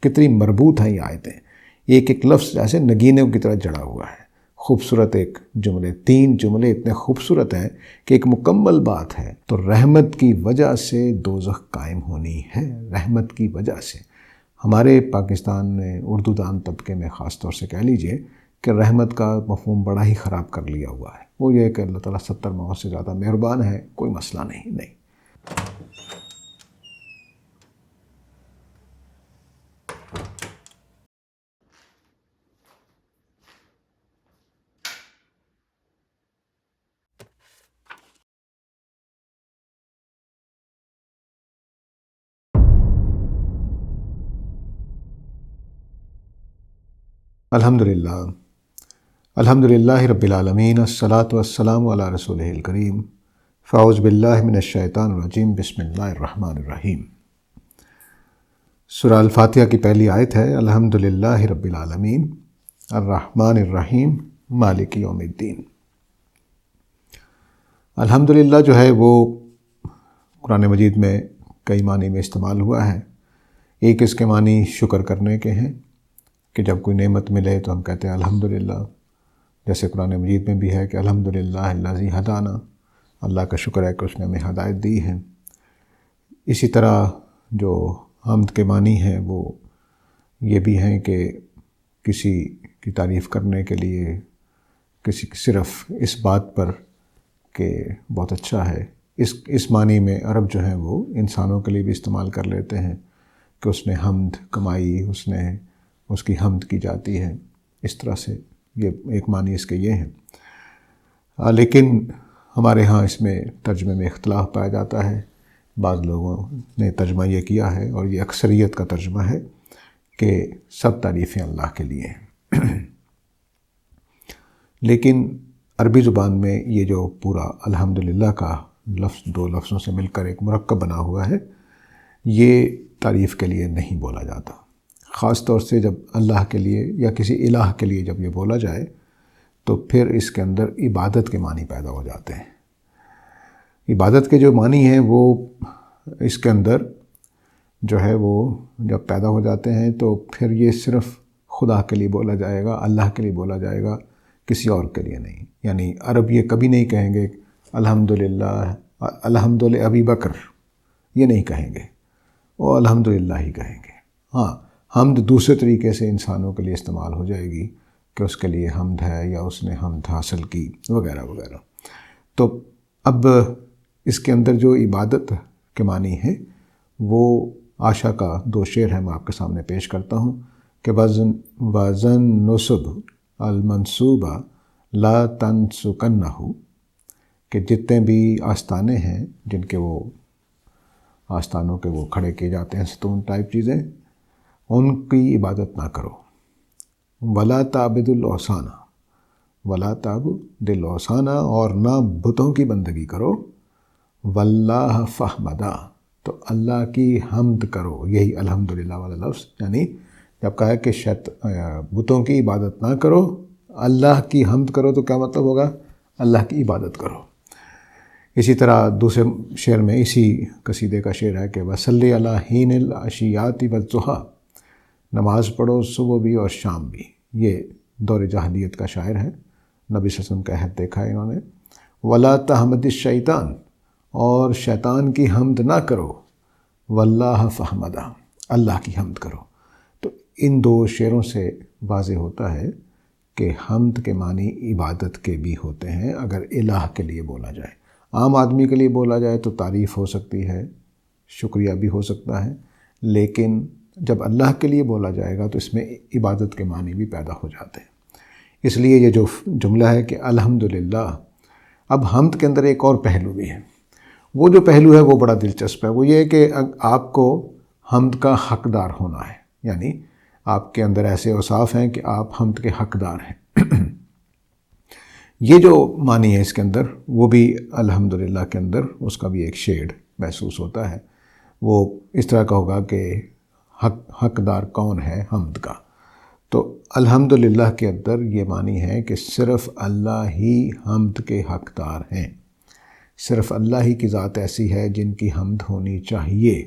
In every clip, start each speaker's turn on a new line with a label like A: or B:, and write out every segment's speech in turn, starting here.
A: کتنی مربوط ہیں یہ آیتیں، ایک ایک لفظ جیسے نگینوں کی طرح جڑا ہوا ہے۔ خوبصورت ایک جملے، 3 جملے اتنے خوبصورت ہیں کہ ایک مکمل بات ہے۔ تو رحمت کی وجہ سے دوزخ قائم ہونی ہے، رحمت کی وجہ سے۔ ہمارے پاکستان میں اردو دان طبقے میں خاص طور سے کہہ لیجئے کہ رحمت کا مفہوم بڑا ہی خراب کر لیا ہوا ہے۔ وہ یہ کہ اللہ تعالیٰ 70 ماؤں سے زیادہ مہربان ہے، کوئی مسئلہ نہیں۔ الحمدللہ رب العالمین، الصلاۃ والسلام علی رسولہ الکریم، فاعوذ باللہ من الشیطان الرجیم، بسم اللہ الرحمن الرحیم۔ سورہ الفاتحہ کی پہلی آیت ہے الحمدللہ رب العالمین الرحمن الرحیم مالک یوم الدین۔ الحمدللہ جو ہے وہ قرآن مجید میں کئی معنی میں استعمال ہوا ہے۔ ایک اس کے معنی شکر کرنے کے ہیں کہ جب کوئی نعمت ملے تو ہم کہتے ہیں الحمدللہ، جیسے قرآن مجید میں بھی ہے کہ الحمدللہ الذی ہدانا، اللہ کا شکر ہے کہ اس نے ہمیں ہدایت دی ہے۔ اسی طرح جو حمد کے معنی ہیں وہ یہ بھی ہیں کہ کسی کی تعریف کرنے کے لیے، کسی صرف اس بات پر کہ بہت اچھا ہے، اس معنی میں عرب جو ہیں وہ انسانوں کے لیے بھی استعمال کر لیتے ہیں کہ اس نے حمد کمائی، اس کی حمد کی جاتی ہے۔ اس طرح سے یہ ایک معنی اس کے یہ ہیں، لیکن ہمارے ہاں اس میں ترجمے میں اختلاف پایا جاتا ہے۔ بعض لوگوں نے ترجمہ یہ کیا ہے، اور یہ اکثریت کا ترجمہ ہے، کہ سب تعریفیں اللہ کے لیے ہیں۔ لیکن عربی زبان میں یہ جو پورا الحمدللہ کا لفظ 2 لفظوں سے مل کر ایک مرکب بنا ہوا ہے، یہ تعریف کے لیے نہیں بولا جاتا۔ خاص طور سے جب اللہ کے لیے یا کسی الہ کے لیے جب یہ بولا جائے تو پھر اس کے اندر عبادت کے معنی پیدا ہو جاتے ہیں۔ عبادت کے جو معنی ہیں وہ اس کے اندر جو ہے وہ جب پیدا ہو جاتے ہیں تو پھر یہ صرف خدا کے لیے بولا جائے گا، اللہ کے لیے بولا جائے گا، کسی اور کے لیے نہیں۔ یعنی عرب یہ کبھی نہیں کہیں گے الحمدللہ الحمدللہ ابی بکر، یہ نہیں کہیں گے، وہ الحمدللہ ہی کہیں گے۔ ہاں، حمد دوسرے طریقے سے انسانوں کے لیے استعمال ہو جائے گی کہ اس کے لیے حمد ہے یا اس نے حمد حاصل کی وغیرہ وغیرہ۔ تو اب اس کے اندر جو عبادت کے معنی ہے وہ عاشا کا 2 شعر ہیں، میں آپ کے سامنے پیش کرتا ہوں کہ وزن نصب المنصوبہ لا تنسکنہ، کہ جتنے بھی آستانے ہیں جن کے وہ آستانوں کے وہ کھڑے کیے جاتے ہیں، ستون ٹائپ چیزیں، ان کی عبادت نہ کرو۔ ولا تعبد الاوثان، ولا تعبد الاوثان، اور نہ بتوں کی بندگی کرو۔ واللہ فحمدا، تو اللہ کی حمد کرو۔ یہی الحمدللہ والا لفظ، یعنی جب کہا ہے کہ بتوں کی عبادت نہ کرو، اللہ کی حمد کرو، تو کیا مطلب ہوگا؟ اللہ کی عبادت کرو۔ اسی طرح دوسرے شعر میں، اسی قصیدے کا شعر ہے کہ وصلی علی حین العشیات والضحیٰ، نماز پڑھو صبح بھی اور شام بھی۔ یہ دور جاہلیت کا شاعر ہے، نبی صلی اللہ علیہ وسلم کا عہد دیکھا ہے انہوں نے۔ ولا تحمد الشیطان، اور شیطان کی حمد نہ کرو۔ واللہ فحمدا، اللہ کی حمد کرو۔ تو ان 2 شعروں سے واضح ہوتا ہے کہ حمد کے معنی عبادت کے بھی ہوتے ہیں اگر الہ کے لیے بولا جائے۔ عام آدمی کے لیے بولا جائے تو تعریف ہو سکتی ہے، شکریہ بھی ہو سکتا ہے، لیکن جب اللہ کے لیے بولا جائے گا تو اس میں عبادت کے معنی بھی پیدا ہو جاتے ہیں۔ اس لیے یہ جو جملہ ہے کہ الحمدللہ، اب حمد کے اندر ایک اور پہلو بھی ہے۔ وہ جو پہلو ہے وہ بڑا دلچسپ ہے، وہ یہ کہ آپ کو حمد کا حقدار ہونا ہے، یعنی آپ کے اندر ایسے اوصاف ہیں کہ آپ حمد کے حقدار ہیں۔ یہ جو معنی ہے اس کے اندر، وہ بھی الحمدللہ کے اندر اس کا بھی ایک شیڈ محسوس ہوتا ہے۔ وہ اس طرح کا ہوگا کہ حقدار کون ہے حمد کا۔ تو الحمدللہ کے اندر یہ معنی ہے کہ صرف اللہ ہی حمد کے حقدار ہیں، صرف اللہ ہی کی ذات ایسی ہے جن کی حمد ہونی چاہیے۔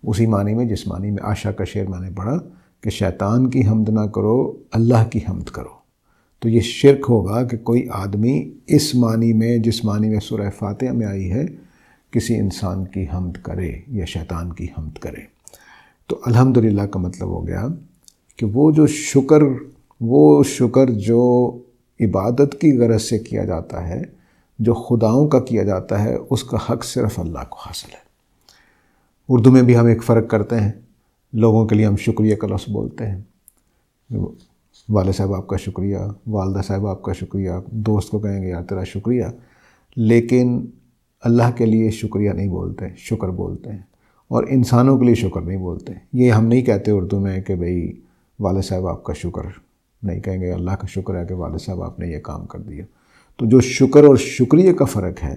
A: اسی معنی میں جس معنی میں عائشہ کا شعر میں نے پڑھا کہ شیطان کی حمد نہ کرو، اللہ کی حمد کرو۔ تو یہ شرک ہوگا کہ کوئی آدمی اس معنی میں جس معنی میں سورہ فاتحہ میں آئی ہے کسی انسان کی حمد کرے یا شیطان کی حمد کرے۔ تو الحمدللہ کا مطلب ہو گیا کہ وہ شکر جو عبادت کی غرض سے کیا جاتا ہے، جو خداؤں کا کیا جاتا ہے، اس کا حق صرف اللہ کو حاصل ہے۔ اردو میں بھی ہم ایک فرق کرتے ہیں، لوگوں کے لیے ہم شکریہ کا لفظ بولتے ہیں، والد صاحب آپ کا شکریہ، والدہ صاحب آپ کا شکریہ، دوست کو کہیں گے یار تیرا شکریہ، لیکن اللہ کے لیے شکریہ نہیں بولتے، شکر بولتے ہیں، اور انسانوں کے لیے شکر نہیں بولتے۔ یہ ہم نہیں کہتے اردو میں کہ بھئی والد صاحب آپ کا شکر، نہیں کہیں گے اللہ کا شکر ہے کہ والد صاحب آپ نے یہ کام کر دیا۔ تو جو شکر اور شکریہ کا فرق ہے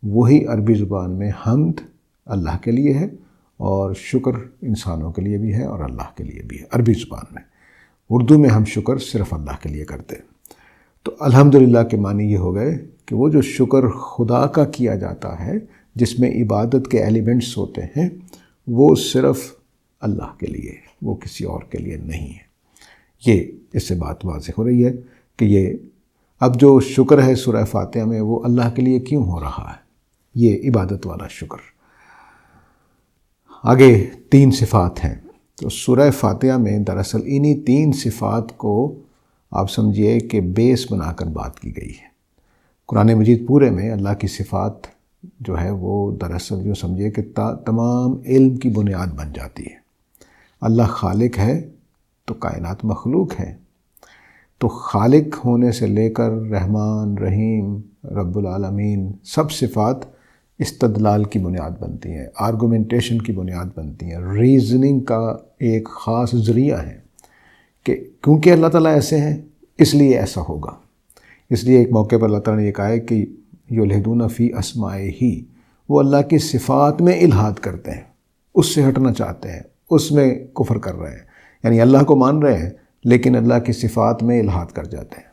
A: وہی عربی زبان میں حمد اللہ کے لیے ہے اور شکر انسانوں کے لیے بھی ہے اور اللہ کے لیے بھی ہے عربی زبان میں۔ اردو میں ہم شکر صرف اللہ کے لیے کرتے ہیں۔ تو الحمدللہ کے معنی یہ ہو گئے کہ وہ جو شکر خدا کا کیا جاتا ہے جس میں عبادت کے ایلیمنٹس ہوتے ہیں وہ صرف اللہ کے لیے ہے، وہ کسی اور کے لیے نہیں ہے۔ یہ اس سے بات واضح ہو رہی ہے کہ یہ اب جو شکر ہے سورہ فاتحہ میں وہ اللہ کے لیے کیوں ہو رہا ہے، یہ عبادت والا شکر۔ آگے 3 صفات ہیں، تو سورہ فاتحہ میں دراصل انہی 3 صفات کو آپ سمجھیے کہ بیس بنا کر بات کی گئی ہے۔ قرآن مجید پورے میں اللہ کی صفات جو ہے وہ دراصل جو سمجھیے کہ تمام علم کی بنیاد بن جاتی ہے۔ اللہ خالق ہے تو کائنات مخلوق ہے، تو خالق ہونے سے لے کر رحمان، رحیم، رب العالمین سب صفات استدلال کی بنیاد بنتی ہیں، آرگومنٹیشن کی بنیاد بنتی ہیں، ریزننگ کا ایک خاص ذریعہ ہے کہ کیونکہ اللہ تعالیٰ ایسے ہیں اس لیے ایسا ہوگا۔ اس لیے ایک موقع پر اللہ تعالیٰ نے یہ کہا ہے کہ یلحدون فی اسمائہ، وہ اللہ کی صفات میں الحاد کرتے ہیں، اس سے ہٹنا چاہتے ہیں، اس میں کفر کر رہے ہیں، یعنی اللہ کو مان رہے ہیں لیکن اللہ کی صفات میں الحاد کر جاتے ہیں۔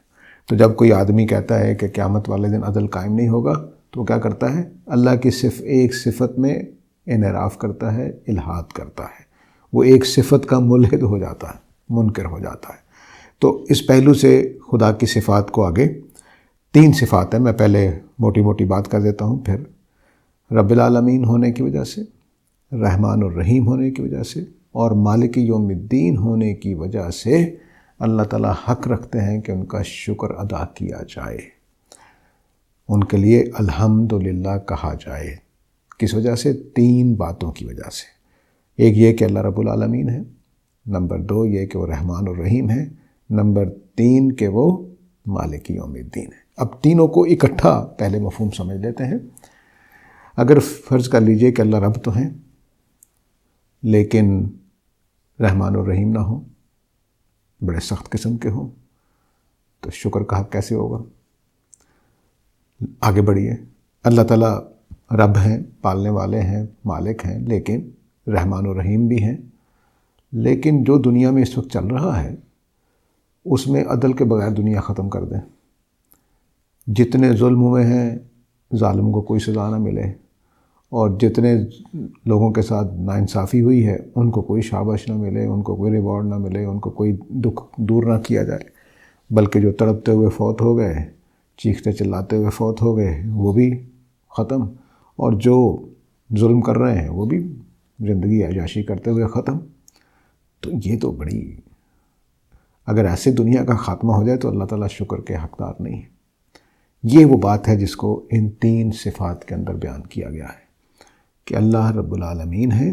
A: تو جب کوئی آدمی کہتا ہے کہ قیامت والے دن عدل قائم نہیں ہوگا تو کیا کرتا ہے؟ اللہ کی صرف ایک صفت میں انحراف کرتا ہے، الحاد کرتا ہے، وہ ایک صفت کا ملحد ہو جاتا ہے، منکر ہو جاتا ہے۔ تو اس پہلو سے خدا کی صفات کو آگے 3 صفات ہیں، میں پہلے موٹی موٹی بات کر دیتا ہوں، پھر رب العالمین ہونے کی وجہ سے، رحمان الرحیم ہونے کی وجہ سے اور مالک یوم الدین ہونے کی وجہ سے اللہ تعالیٰ حق رکھتے ہیں کہ ان کا شکر ادا کیا جائے، ان کے لیے الحمدللہ کہا جائے۔ کس وجہ سے؟ 3 باتوں کی وجہ سے۔ ایک یہ کہ اللہ رب العالمین ہے، نمبر 2 یہ کہ وہ رحمان الرحیم ہے، نمبر 3 کہ وہ مالک یوم الدین ہے۔ اب تینوں کو اکٹھا پہلے مفہوم سمجھ لیتے ہیں۔ اگر فرض کر لیجئے کہ اللہ رب تو ہیں لیکن رحمان الرحیم نہ ہوں، بڑے سخت قسم کے ہوں، تو شکر کا حق کیسے ہوگا؟ آگے بڑھیے، اللہ تعالیٰ رب ہیں، پالنے والے ہیں، مالک ہیں، لیکن رحمان الرحیم بھی ہیں، لیکن جو دنیا میں اس وقت چل رہا ہے اس میں عدل کے بغیر دنیا ختم کر دیں۔ جتنے ظلم ہوئے ہیں ظالم کو کوئی سزا نہ ملے، اور جتنے لوگوں کے ساتھ ناانصافی ہوئی ہے ان کو کوئی شاباش نہ ملے، ان کو کوئی ریوارڈ نہ ملے، ان کو کوئی دکھ دور نہ کیا جائے، بلکہ جو تڑپتے ہوئے فوت ہو گئے، چیختے چلاتے ہوئے فوت ہو گئے وہ بھی ختم، اور جو ظلم کر رہے ہیں وہ بھی زندگی عیاشی کرتے ہوئے ختم۔ تو یہ تو بڑی، اگر ایسے دنیا کا خاتمہ ہو جائے تو اللہ تعالیٰ شکر کے حقدار نہیں ہے۔ یہ وہ بات ہے جس کو ان 3 صفات کے اندر بیان کیا گیا ہے کہ اللہ رب العالمین ہے،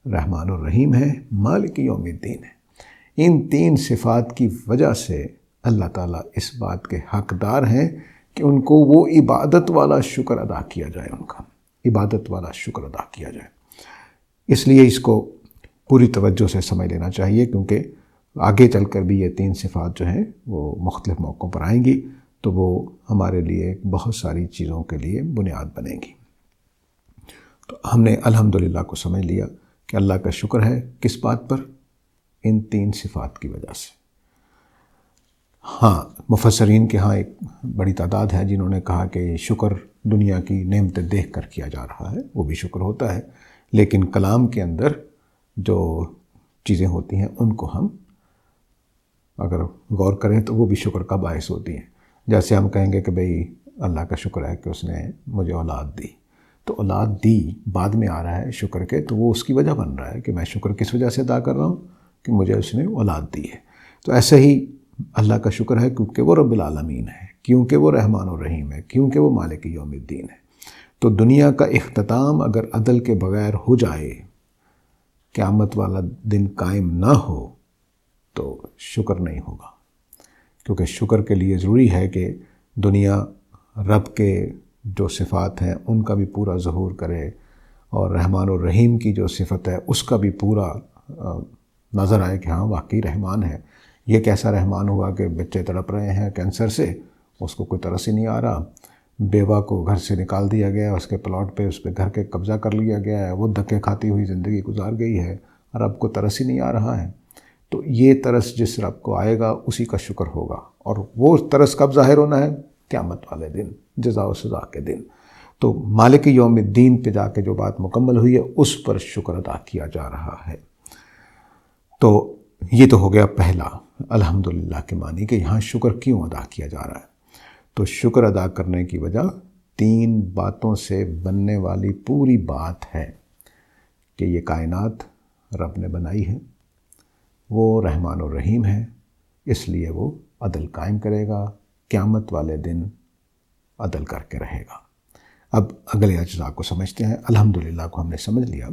A: رحمان الرحیم ہے، مالک یوم الدین ہے۔ ان 3 صفات کی وجہ سے اللہ تعالیٰ اس بات کے حقدار ہیں کہ ان کو وہ عبادت والا شکر ادا کیا جائے، ان کا عبادت والا شکر ادا کیا جائے۔ اس لیے اس کو پوری توجہ سے سمجھ لینا چاہیے، کیونکہ آگے چل کر بھی یہ 3 صفات جو ہیں وہ مختلف موقعوں پر آئیں گی، تو وہ ہمارے لیے بہت ساری چیزوں کے لیے بنیاد بنے گی۔ تو ہم نے الحمدللہ کو سمجھ لیا کہ اللہ کا شکر ہے، کس بات پر؟ ان 3 صفات کی وجہ سے۔ ہاں، مفسرین کے ہاں ایک بڑی تعداد ہے جنہوں نے کہا کہ شکر دنیا کی نعمتیں دیکھ کر کیا جا رہا ہے، وہ بھی شکر ہوتا ہے، لیکن کلام کے اندر جو چیزیں ہوتی ہیں ان کو ہم اگر غور کریں تو وہ بھی شکر کا باعث ہوتی ہیں. جیسے ہم کہیں گے کہ بھئی اللہ کا شکر ہے کہ اس نے مجھے اولاد دی، تو اولاد دی بعد میں آ رہا ہے شکر کے، تو وہ اس کی وجہ بن رہا ہے کہ میں شکر کس وجہ سے ادا کر رہا ہوں کہ مجھے اس نے اولاد دی ہے. تو ایسے ہی اللہ کا شکر ہے کیونکہ وہ رب العالمین ہے، کیونکہ وہ رحمان الرحیم ہے، کیونکہ وہ مالک یوم الدین ہے. تو دنیا کا اختتام اگر عدل کے بغیر ہو جائے، قیامت والا دن قائم نہ ہو، تو شکر نہیں ہوگا. کیونکہ شکر کے لیے ضروری ہے کہ دنیا رب کے جو صفات ہیں ان کا بھی پورا ظہور کرے، اور رحمان الرحیم کی جو صفت ہے اس کا بھی پورا نظر آئے کہ ہاں واقعی رحمان ہے. یہ کیسا رحمان ہوا کہ بچے تڑپ رہے ہیں کینسر سے، اس کو کوئی ترس ہی نہیں آ رہا، بیوہ کو گھر سے نکال دیا گیا، اس کے پلاٹ پہ اس پہ گھر کے قبضہ کر لیا گیا ہے، وہ دھکے کھاتی ہوئی زندگی گزار گئی ہے، رب کو ترس ہی نہیں آ رہا ہے. تو یہ ترس جس رب کو آئے گا اسی کا شکر ہوگا، اور وہ ترس کب ظاہر ہونا ہے؟ قیامت والے دن، جزا و سزا کے دن. تو مالک یوم الدین پہ جا کے جو بات مکمل ہوئی ہے اس پر شکر ادا کیا جا رہا ہے. تو یہ تو ہو گیا پہلا الحمدللہ کے معنی کہ یہاں شکر کیوں ادا کیا جا رہا ہے. تو شکر ادا کرنے کی وجہ 3 باتوں سے بننے والی پوری بات ہے کہ یہ کائنات رب نے بنائی ہے، وہ رحمان الرحیم ہے، اس لیے وہ عدل قائم کرے گا، قیامت والے دن عدل کر کے رہے گا. اب اگلے اجزاء کو سمجھتے ہیں. الحمدللہ کو ہم نے سمجھ لیا.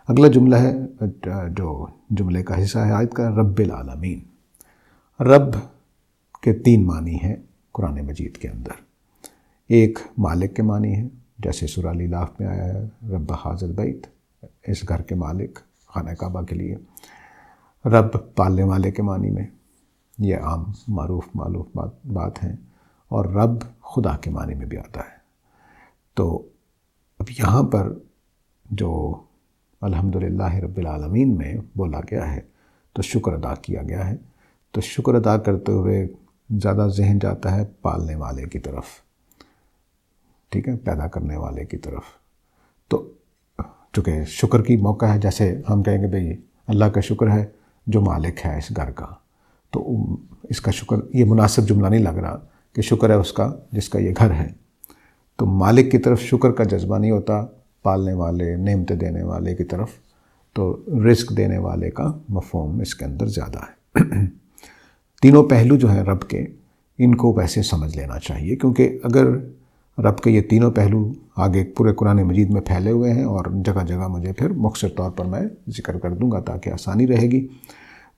A: اگلا جملہ ہے جو جملے کا حصہ ہے آیت کا، رب العالمین. رب کے 3 معنی ہیں قرآن مجید کے اندر. ایک مالک کے معنی ہے، جیسے سورہ الاعراف میں آیا ہے رب ھذا البیت، اس گھر کے مالک، خانہ کعبہ کے لیے. رب پالنے والے کے معنی میں، یہ عام معروف بات ہیں. اور رب خدا کے معنی میں بھی آتا ہے. تو اب یہاں پر جو الحمدللہ رب العالمین میں بولا گیا ہے تو شکر ادا کیا گیا ہے. تو شکر ادا کرتے ہوئے زیادہ ذہن جاتا ہے پالنے والے کی طرف، ٹھیک ہے، پیدا کرنے والے کی طرف. تو چونکہ شکر کی موقع ہے، جیسے ہم کہیں گے بھئی اللہ کا شکر ہے جو مالک ہے اس گھر کا، تو اس کا شکر، یہ مناسب جملہ نہیں لگ رہا کہ شکر ہے اس کا جس کا یہ گھر ہے. تو مالک کی طرف شکر کا جذبہ نہیں ہوتا، پالنے والے، نعمتیں دینے والے کی طرف تو رزق دینے والے کا مفہوم اس کے اندر زیادہ ہے. تینوں پہلو جو ہیں رب کے، ان کو ویسے سمجھ لینا چاہیے، کیونکہ اگر رب کے یہ تینوں پہلو آگے پورے قرآن مجید میں پھیلے ہوئے ہیں، اور جگہ جگہ مجھے پھر مختصر طور پر میں ذکر کر دوں گا تاکہ آسانی رہے گی.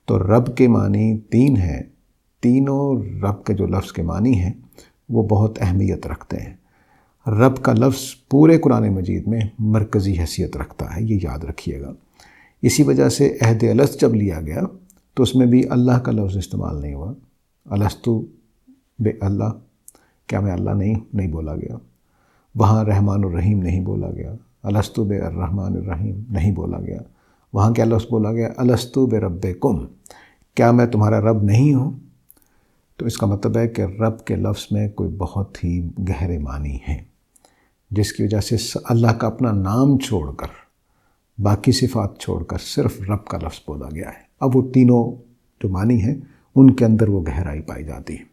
A: تو رب کے معنی 3 ہیں. تینوں رب کے جو لفظ کے معنی ہیں وہ بہت اہمیت رکھتے ہیں. رب کا لفظ پورے قرآن مجید میں مرکزی حیثیت رکھتا ہے، یہ یاد رکھیے گا. اسی وجہ سے عہد الست جب لیا گیا تو اس میں بھی اللہ کا لفظ استعمال نہیں ہوا. الستو بے اللہ، کیا میں اللہ نہیں بولا گیا. وہاں رحمان الرحیم نہیں بولا گیا. الستو بے الرحمن الرحیم نہیں بولا گیا. وہاں کیا لفظ بولا گیا؟ الستو بے ربکم، کیا میں تمہارا رب نہیں ہوں. تو اس کا مطلب ہے کہ رب کے لفظ میں کوئی بہت ہی گہرے معنی ہیں، جس کی وجہ سے اللہ کا اپنا نام چھوڑ کر، باقی صفات چھوڑ کر صرف رب کا لفظ بولا گیا ہے. اب وہ تینوں جو معنی ہیں ان کے اندر وہ گہرائی پائی جاتی ہے.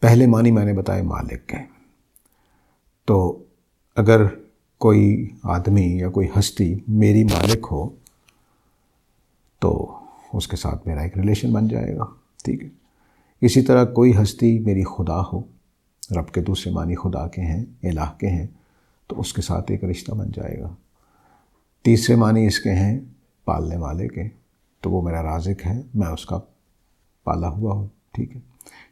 A: پہلے معنی میں نے بتایا مالک کے. تو اگر کوئی آدمی یا کوئی ہستی میری مالک ہو تو اس کے ساتھ میرا ایک ریلیشن بن جائے گا، ٹھیک ہے. اسی طرح کوئی ہستی میری خدا ہو، رب کے دوسرے معنی خدا کے ہیں، الہ کے ہیں، تو اس کے ساتھ ایک رشتہ بن جائے گا. تیسرے معنی اس کے ہیں پالنے والے کے، تو وہ میرا رازق ہے، میں اس کا پالا ہوا ہوں، ٹھیک ہے.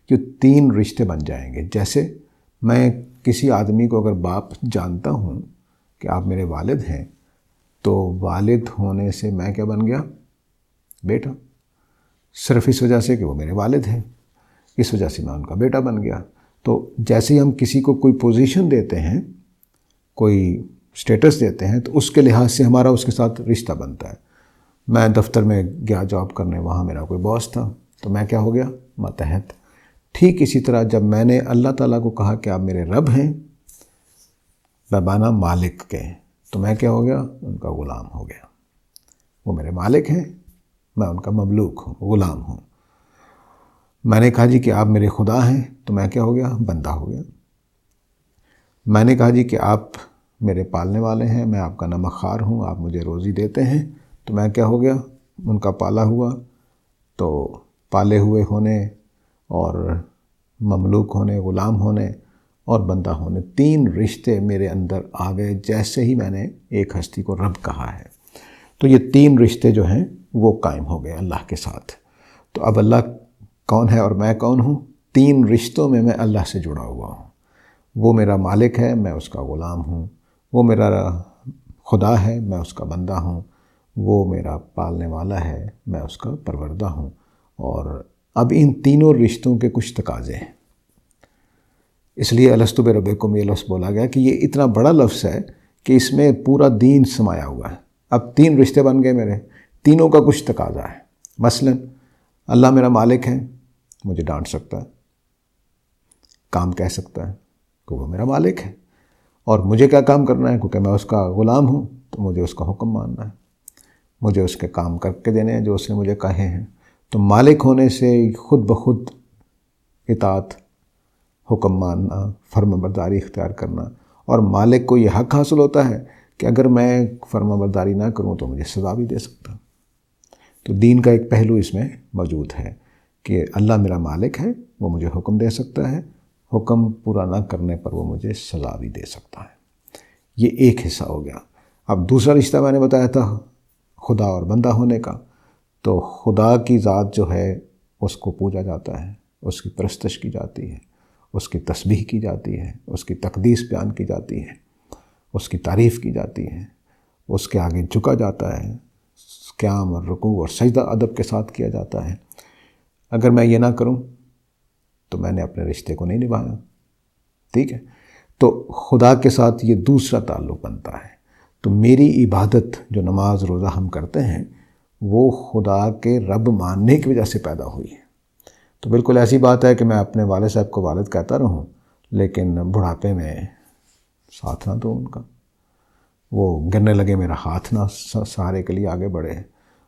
A: یہ 3 رشتے بن جائیں گے. جیسے میں کسی آدمی کو اگر باپ جانتا ہوں کہ آپ میرے والد ہیں، تو والد ہونے سے میں کیا بن گیا؟ بیٹا. صرف اس وجہ سے کہ وہ میرے والد ہیں، اس وجہ سے میں ان کا بیٹا بن گیا. تو جیسے ہی ہم کسی کو کوئی پوزیشن دیتے ہیں، کوئی سٹیٹس دیتے ہیں، تو اس کے لحاظ سے ہمارا اس کے ساتھ رشتہ بنتا ہے. میں دفتر میں گیا جاب کرنے، وہاں میرا کوئی باس تھا، تو میں کیا ہو گیا؟ ماتحت. ٹھیک اسی طرح جب میں نے اللہ تعالیٰ کو کہا کہ آپ میرے رب ہیں بمعنی مالک کے، تو میں کیا ہو گیا؟ ان کا غلام ہو گیا۔ وہ میرے مالک ہیں، میں ان کا مملوک ہوں، غلام ہوں۔ میں نے کہا جی کہ آپ میرے خدا ہیں، تو میں کیا ہو گیا؟ بندہ ہو گیا۔ میں نے کہا جی کہ آپ میرے پالنے والے ہیں، میں آپ کا نمک خوار ہوں، آپ مجھے روزی دیتے ہیں، تو میں کیا ہو گیا؟ ان کا پالا ہوا۔ تو پالے ہوئے ہونے اور مملوک ہونے، غلام ہونے اور بندہ ہونے، 3 رشتے میرے اندر آ گئے جیسے ہی میں نے ایک ہستی کو رب کہا ہے۔ تو یہ 3 رشتے جو ہیں وہ قائم ہو گئے اللہ کے ساتھ۔ تو اب اللہ کون ہے اور میں کون ہوں؟ 3 رشتوں میں اللہ سے جڑا ہوا ہوں۔ وہ میرا مالک ہے، میں اس کا غلام ہوں۔ وہ میرا خدا ہے، میں اس کا بندہ ہوں۔ وہ میرا پالنے والا ہے، میں اس کا پروردہ ہوں۔ اور اب ان تینوں رشتوں کے کچھ تقاضے ہیں، اس لیے الستو بربکم یہ لفظ بولا گیا کہ یہ اتنا بڑا لفظ ہے کہ اس میں پورا دین سمایا ہوا ہے۔ اب 3 رشتے بن گئے میرے، تینوں کا کچھ تقاضا ہے۔ مثلا اللہ میرا مالک ہے، مجھے ڈانٹ سکتا ہے، کام کہہ سکتا ہے کہ وہ میرا مالک ہے، اور مجھے کیا کام کرنا ہے؟ کیونکہ میں اس کا غلام ہوں تو مجھے اس کا حکم ماننا ہے، مجھے اس کے کام کر کے دینے ہیں جو اس نے مجھے کہے ہیں۔ تو مالک ہونے سے خود بخود اطاعت، حکم ماننا، فرما برداری اختیار کرنا، اور مالک کو یہ حق حاصل ہوتا ہے کہ اگر میں فرما برداری نہ کروں تو مجھے سزا بھی دے سکتا۔ تو دین کا ایک پہلو اس میں موجود ہے کہ اللہ میرا مالک ہے، وہ مجھے حکم دے سکتا ہے، حکم پورا نہ کرنے پر وہ مجھے سزا بھی دے سکتا ہے۔ یہ ایک حصہ ہو گیا۔ اب دوسرا رشتہ میں نے بتایا تھا خدا اور بندہ ہونے کا۔ تو خدا کی ذات جو ہے اس کو پوجا جاتا ہے، اس کی پرستش کی جاتی ہے، اس کی تسبیح کی جاتی ہے، اس کی تقدیس بیان کی جاتی ہے، اس کی تعریف کی جاتی ہے، اس کے آگے جھکا جاتا ہے، قیام اور رکوع اور سجدہ ادب کے ساتھ کیا جاتا ہے۔ اگر میں یہ نہ کروں تو میں نے اپنے رشتے کو نہیں نبھایا، ٹھیک ہے؟ تو خدا کے ساتھ یہ دوسرا تعلق بنتا ہے۔ تو میری عبادت جو نماز روزہ ہم کرتے ہیں وہ خدا کے رب ماننے کی وجہ سے پیدا ہوئی ہے۔ تو بالکل ایسی بات ہے کہ میں اپنے والد صاحب کو والد کہتا رہوں لیکن بڑھاپے میں ساتھ نہ دوں ان کا، وہ گرنے لگے میرا ہاتھ نہ سہارے کے لیے آگے بڑھے،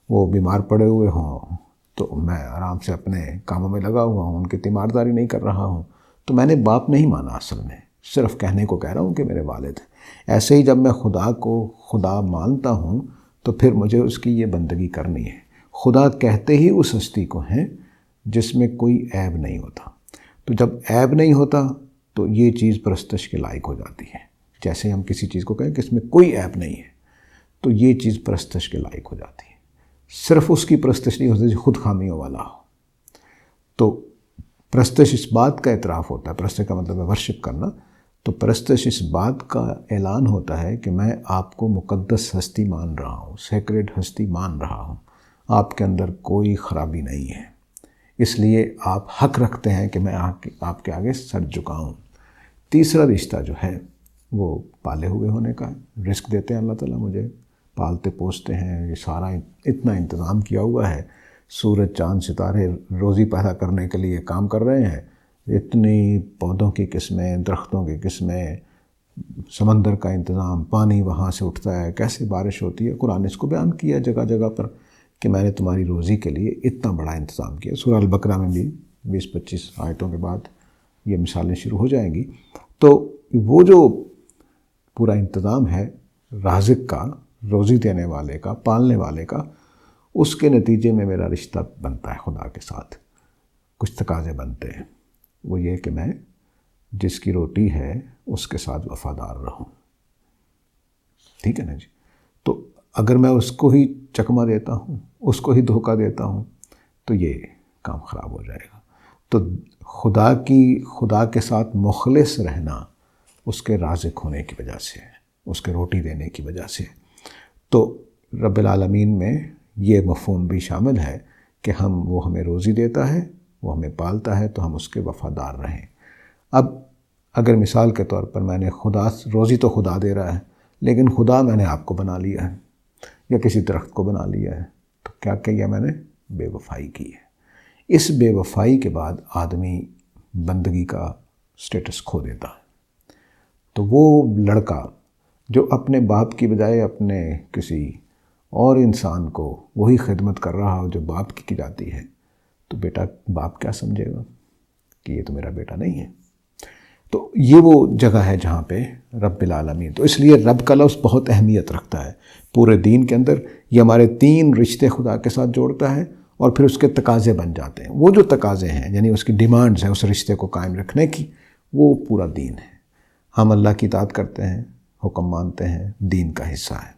A: وہ بیمار پڑے ہوئے ہوں تو میں آرام سے اپنے کاموں میں لگا ہوا ہوں، ان کی تیمارداری نہیں کر رہا ہوں، تو میں نے باپ نہیں مانا، اصل میں صرف کہنے کو کہہ رہا ہوں کہ میرے والد ہیں۔ ایسے ہی جب میں خدا کو خدا مانتا ہوں تو پھر مجھے اس کی یہ بندگی کرنی ہے۔ خدا کہتے ہی اس ہستی کو ہیں جس میں کوئی عیب نہیں ہوتا۔ تو جب عیب نہیں ہوتا تو یہ چیز پرستش کے لائق ہو جاتی ہے۔ جیسے ہم کسی چیز کو کہیں کہ اس میں کوئی عیب نہیں ہے تو یہ چیز پرستش کے لائق ہو جاتی ہے۔ صرف اس کی پرستش نہیں ہوتی جو خود خامیوں والا ہو۔ تو پرستش اس بات کا اعتراف ہوتا ہے، پرستش کا مطلب ہے ورشپ کرنا، تو پرستش اس بات کا اعلان ہوتا ہے کہ میں آپ کو مقدس ہستی مان رہا ہوں، سیکرڈ ہستی مان رہا ہوں، آپ کے اندر کوئی خرابی نہیں ہے، اس لیے آپ حق رکھتے ہیں کہ میں آپ کے آگے سر جھکاؤں۔ تیسرا رشتہ جو ہے وہ پالے ہوئے ہونے کا ہے، رزق دیتے ہیں اللہ تعالیٰ مجھے، پالتے پوستے ہیں، یہ سارا اتنا انتظام کیا ہوا ہے، سورج چاند ستارے روزی پیدا کرنے کے لیے کام کر رہے ہیں، اتنی پودوں کی قسمیں، درختوں کی قسمیں، سمندر کا انتظام، پانی وہاں سے اٹھتا ہے، کیسے بارش ہوتی ہے۔ قرآن اس کو بیان کیا جگہ جگہ پر کہ میں نے تمہاری روزی کے لیے اتنا بڑا انتظام کیا۔ سورہ البقرہ میں بھی 20-25 آیتوں کے بعد یہ مثالیں شروع ہو جائیں گی۔ تو وہ جو پورا انتظام ہے رازق کا، روزی دینے والے کا، پالنے والے کا، اس کے نتیجے میں میرا رشتہ بنتا ہے خدا کے ساتھ۔ کچھ تقاضے بنتے ہیں، وہ یہ کہ میں جس کی روٹی ہے اس کے ساتھ وفادار رہوں، ٹھیک ہے نا جی؟ تو اگر میں اس کو ہی چکمہ دیتا ہوں، اس کو ہی دھوکہ دیتا ہوں تو یہ کام خراب ہو جائے گا۔ تو خدا کے ساتھ مخلص رہنا اس کے رازق ہونے کی وجہ سے، اس کے روٹی دینے کی وجہ سے۔ تو رب العالمین میں یہ مفہوم بھی شامل ہے کہ وہ ہمیں روزی دیتا ہے، وہ ہمیں پالتا ہے تو ہم اس کے وفادار رہیں۔ اب اگر مثال کے طور پر میں نے روزی تو خدا دے رہا ہے لیکن خدا میں نے آپ کو بنا لیا ہے یا کسی درخت کو بنا لیا ہے، تو کیا کیا میں نے؟ بے وفائی کی ہے۔ اس بے وفائی کے بعد آدمی بندگی کا سٹیٹس کھو دیتا ہے۔ تو وہ لڑکا جو اپنے باپ کی بجائے اپنے کسی اور انسان کو وہی خدمت کر رہا ہو جو باپ کی جاتی ہے، تو بیٹا باپ کیا سمجھے گا کہ یہ تو میرا بیٹا نہیں ہے۔ تو یہ وہ جگہ ہے جہاں پہ رب العالمین، تو اس لیے رب کا لفظ بہت اہمیت رکھتا ہے پورے دین کے اندر۔ یہ ہمارے 3 رشتے خدا کے ساتھ جوڑتا ہے اور پھر اس کے تقاضے بن جاتے ہیں۔ وہ جو تقاضے ہیں یعنی اس کی ڈیمانڈز ہیں اس رشتے کو قائم رکھنے کی، وہ پورا دین ہے۔ ہم اللہ کی اطاعت کرتے ہیں، حکم مانتے ہیں، دین کا حصہ ہے۔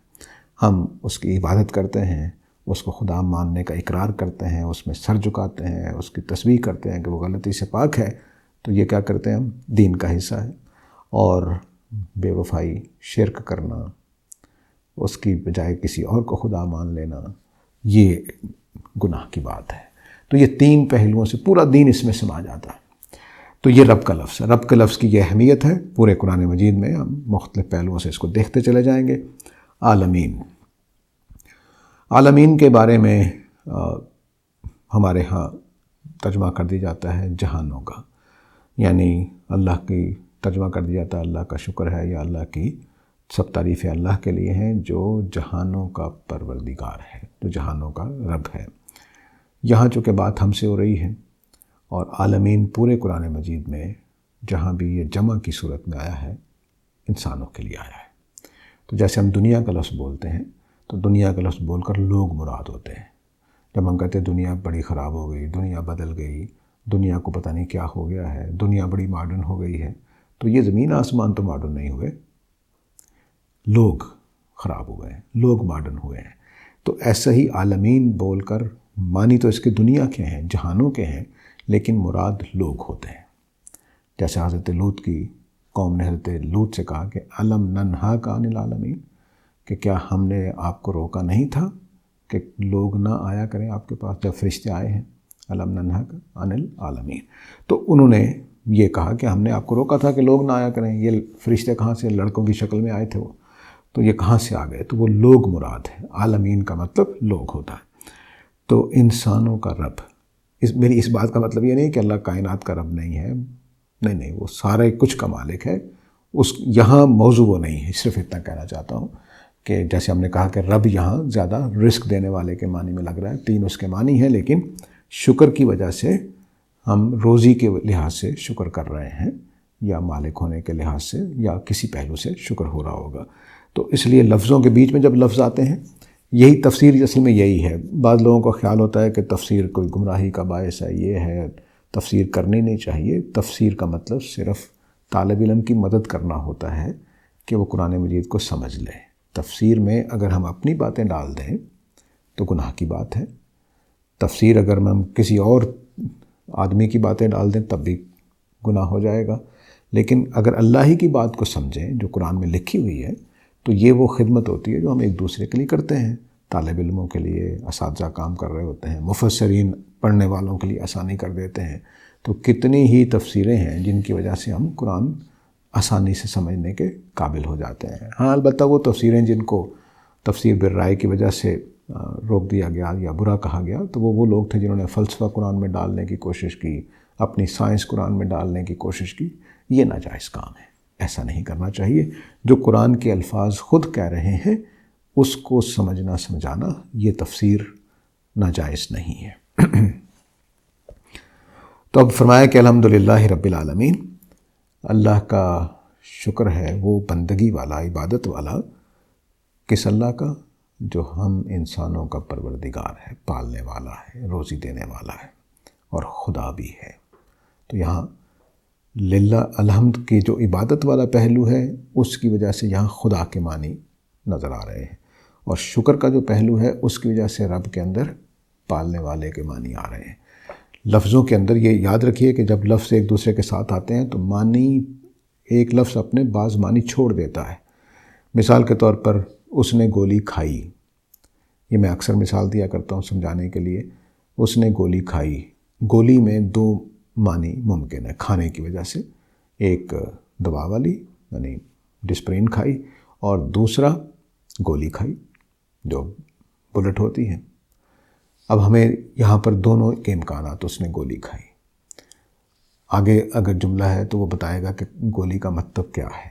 A: ہم اس کی عبادت کرتے ہیں، اس کو خدا ماننے کا اقرار کرتے ہیں، اس میں سر جھکاتے ہیں، اس کی تسبیح کرتے ہیں کہ وہ غلطی سے پاک ہے، تو یہ کیا کرتے ہیں ہم؟ دین کا حصہ ہے۔ اور بے وفائی، شرک کرنا، اس کی بجائے کسی اور کو خدا مان لینا، یہ گناہ کی بات ہے۔ تو یہ 3 پہلوؤں سے پورا دین اس میں سما جاتا ہے۔ تو یہ رب کا لفظ ہے۔ رب کے لفظ کی یہ اہمیت ہے پورے قرآن مجید میں، ہم مختلف پہلوؤں سے اس کو دیکھتے چلے جائیں گے۔ عالمین، عالمین کے بارے میں ہمارے ہاں ترجمہ کر دی جاتا ہے جہانوں کا، یعنی اللہ کی ترجمہ کر دیا جاتا ہے اللہ کا شکر ہے، یا اللہ کی سب تعریفیں اللہ کے لیے ہیں جو جہانوں کا پروردگار ہے، جو جہانوں کا رب ہے۔ یہاں چونکہ بات ہم سے ہو رہی ہے، اور عالمین پورے قرآن مجید میں جہاں بھی یہ جمع کی صورت میں آیا ہے انسانوں کے لیے آیا ہے۔ تو جیسے ہم دنیا کا لفظ بولتے ہیں تو دنیا کا لفظ بول کر لوگ مراد ہوتے ہیں۔ جب ہم کہتے ہیں دنیا بڑی خراب ہو گئی، دنیا بدل گئی، دنیا کو پتہ نہیں کیا ہو گیا ہے، دنیا بڑی ماڈرن ہو گئی ہے، تو یہ زمین آسمان تو ماڈرن نہیں ہوئے، لوگ خراب ہوئے ہیں، لوگ ماڈرن ہوئے ہیں۔ تو ایسا ہی عالمین بول کر معنی تو اس کے دنیا کے ہیں، جہانوں کے ہیں، لیکن مراد لوگ ہوتے ہیں۔ جیسے حضرت لوط کی قوم نے حضرت لوط سے کہا کہ الم ننہاک عن العالمین، کہ کیا ہم نے آپ کو روکا نہیں تھا کہ لوگ نہ آیا کریں آپ کے پاس جب فرشتے آئے ہیں؟ الم ننہاک عن العالمین۔ تو انہوں نے یہ کہا کہ ہم نے آپ کو روکا تھا کہ لوگ نہ آیا کریں، یہ فرشتے کہاں سے؟ لڑکوں کی شکل میں آئے تھے وہ، تو یہ کہاں سے آ گئے؟ تو وہ لوگ مراد ہے۔ عالمین کا مطلب لوگ ہوتا ہے۔ تو انسانوں کا رب، میری اس بات کا مطلب یہ نہیں کہ اللہ کائنات کا رب نہیں ہے، نہیں، وہ سارے کچھ کا مالک ہے۔ یہاں موضوع وہ نہیں ہے، صرف اتنا کہنا چاہتا ہوں کہ جیسے ہم نے کہا کہ رب یہاں زیادہ رزق دینے والے کے معنی میں لگ رہا ہے، 3 اس کے معنی ہیں، لیکن شکر کی وجہ سے ہم روزی کے لحاظ سے شکر کر رہے ہیں، یا مالک ہونے کے لحاظ سے، یا کسی پہلو سے شکر ہو رہا ہوگا۔ تو اس لیے لفظوں کے بیچ میں جب لفظ آتے ہیں، یہی تفسیر اصل میں یہی ہے۔ بعض لوگوں کو خیال ہوتا ہے کہ تفسیر کوئی گمراہی کا باعث ہے، یہ ہے، تفسیر کرنی نہیں چاہیے۔ تفسیر کا مطلب صرف طالب علم کی مدد کرنا ہوتا ہے کہ وہ قرآن مجید کو سمجھ لے۔ تفسیر میں اگر ہم اپنی باتیں ڈال دیں تو گناہ کی بات ہے، تفسیر اگر ہم کسی اور آدمی کی باتیں ڈال دیں تب بھی گناہ ہو جائے گا۔ لیکن اگر اللہ ہی کی بات کو سمجھیں جو قرآن میں لکھی ہوئی ہے، تو یہ وہ خدمت ہوتی ہے جو ہم ایک دوسرے کے لیے کرتے ہیں۔ طالب علموں کے لیے اساتذہ کام کر رہے ہوتے ہیں، مفسرین پڑھنے والوں کے لیے آسانی کر دیتے ہیں۔ تو کتنی ہی تفسیریں ہیں جن کی وجہ سے ہم قرآن آسانی سے سمجھنے کے قابل ہو جاتے ہیں۔ ہاں، البتہ وہ تفسیریں جن کو تفسیر بالرائے کی وجہ سے روک دیا گیا یا برا کہا گیا، تو وہ لوگ تھے جنہوں نے فلسفہ قرآن میں ڈالنے کی کوشش کی، اپنی سائنس قرآن میں ڈالنے کی کوشش کی۔ یہ ناجائز کام ہے، ایسا نہیں کرنا چاہیے۔ جو قرآن کے الفاظ خود کہہ رہے ہیں اس کو سمجھنا سمجھانا، یہ تفسیر ناجائز نہیں ہے۔ تو اب فرمایا کہ الحمدللہ رب العالمین، اللہ کا شکر ہے وہ بندگی والا، عبادت والا، کس اللہ کا؟ جو ہم انسانوں کا پروردگار ہے، پالنے والا ہے، روزی دینے والا ہے، اور خدا بھی ہے۔ تو یہاں للہ الحمد کی جو عبادت والا پہلو ہے اس کی وجہ سے یہاں خدا کے معنی نظر آ رہے ہیں، اور شکر کا جو پہلو ہے اس کی وجہ سے رب کے اندر پالنے والے کے معنی آ رہے ہیں۔ لفظوں کے اندر یہ یاد رکھیے کہ جب لفظ ایک دوسرے کے ساتھ آتے ہیں تو معنی، ایک لفظ اپنے بعض معنی چھوڑ دیتا ہے۔ مثال کے طور پر اس نے گولی کھائی، یہ میں اکثر مثال دیا کرتا ہوں سمجھانے کے لیے۔ اس نے گولی کھائی، گولی میں 2 معنی ممکن ہے کھانے کی وجہ سے، ایک دوا والی یعنی ڈسپرین کھائی، اور دوسرا گولی کھائی جو بلٹ ہوتی ہے۔ اب ہمیں یہاں پر دونوں کے امکانات، اس نے گولی کھائی، آگے اگر جملہ ہے تو وہ بتائے گا کہ گولی کا مطلب کیا ہے۔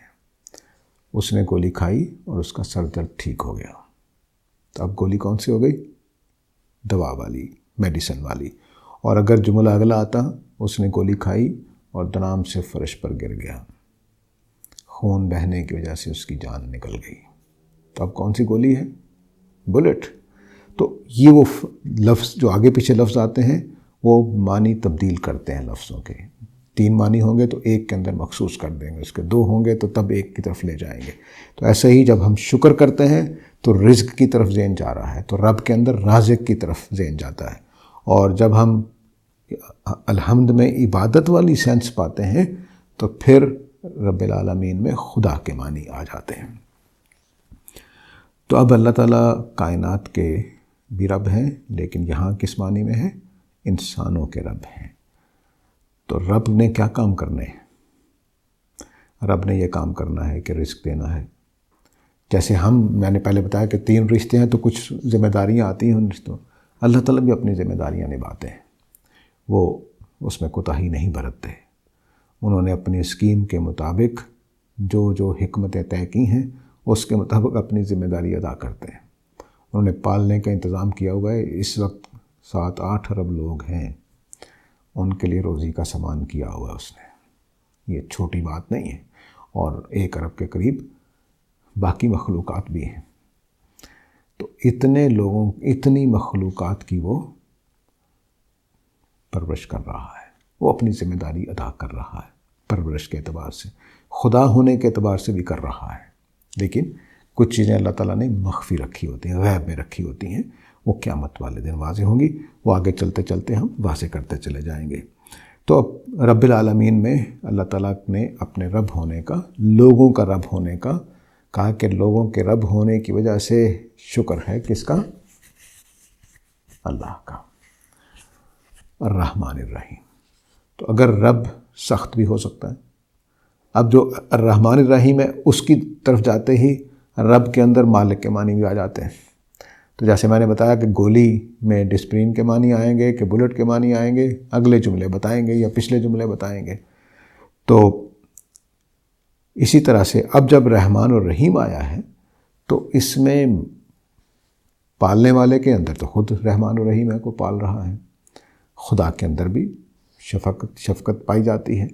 A: اس نے گولی کھائی اور اس کا سر درد ٹھیک ہو گیا۔ تو اب گولی کون سی ہو گئی؟ دوا والی، میڈیسن والی۔ اور اگر جملہ اگلا آتا، اس نے گولی کھائی اور دنام سے فرش پر گر گیا، خون بہنے کی وجہ سے اس کی جان نکل گئی، تو اب کون سی گولی ہے؟ بلٹ۔ تو یہ وہ لفظ جو آگے پیچھے لفظ آتے ہیں وہ معنی تبدیل کرتے ہیں لفظوں کے۔ 3 معنی ہوں گے تو ایک کے اندر مخصوص کر دیں گے، اس کے 2 ہوں گے تو تب ایک کی طرف لے جائیں گے۔ تو ایسے ہی جب ہم شکر کرتے ہیں تو رزق کی طرف ذہن جا رہا ہے، تو رب کے اندر رازق کی طرف ذہن جاتا ہے۔ اور جب ہم الحمد میں عبادت والی سینس پاتے ہیں تو پھر رب العالمین میں خدا کے معنی آ جاتے ہیں۔ تو اب اللہ تعالیٰ کائنات کے بھی رب ہیں، لیکن یہاں کس معنی میں ہے؟ انسانوں کے رب ہیں۔ تو رب نے کیا کام کرنے ہیں؟ رب نے یہ کام کرنا ہے کہ رزق دینا ہے۔ جیسے میں نے پہلے بتایا کہ 3 رشتے ہیں تو کچھ ذمہ داریاں آتی ہیں ان رشتوں، اللہ تعالیٰ بھی اپنی ذمہ داریاں نبھاتے ہیں، وہ اس میں کوتاہی نہیں برتتے۔ انہوں نے اپنی اسکیم کے مطابق جو حکمتیں طے کی ہیں اس کے مطابق اپنی ذمہ داری ادا کرتے ہیں۔ انہوں نے پالنے کا انتظام کیا ہوا ہے۔ اس وقت 7-8 ارب لوگ ہیں، ان کے لیے روزی کا سامان کیا ہوا ہے اس نے، یہ چھوٹی بات نہیں ہے۔ اور 1 ارب کے قریب باقی مخلوقات بھی ہیں۔ تو اتنے لوگوں، اتنی مخلوقات کی وہ پرورش کر رہا ہے، وہ اپنی ذمہ داری ادا کر رہا ہے، پرورش کے اعتبار سے، خدا ہونے کے اعتبار سے بھی کر رہا ہے۔ لیکن کچھ چیزیں اللہ تعالیٰ نے مخفی رکھی ہوتی ہیں، غیب میں رکھی ہوتی ہیں، وہ قیامت والے دن واضح ہوں گی، وہ آگے چلتے چلتے ہم واضح کرتے چلے جائیں گے۔ تو اب رب العالمین میں اللہ تعالیٰ نے اپنے رب ہونے کا، لوگوں کا رب ہونے کا کہا کہ لوگوں کے رب ہونے کی وجہ سے شکر ہے کس کا؟ اللہ کا، الرحمن الرحیم۔ تو اگر رب سخت بھی ہو سکتا ہے، اب جو الرحمن الرحیم ہے اس کی طرف جاتے ہی رب کے اندر مالک کے معنی بھی آ جاتے ہیں۔ تو جیسے میں نے بتایا کہ گولی میں ڈسپرین کے معنی آئیں گے کہ بلٹ کے معنی آئیں گے، اگلے جملے بتائیں گے یا پچھلے جملے بتائیں گے۔ تو اسی طرح سے اب جب رحمان اور رحیم آیا ہے تو اس میں پالنے والے کے اندر تو خود رحمان اور رحیم ہے کو پال رہا ہے، خدا کے اندر بھی شفقت پائی جاتی ہے،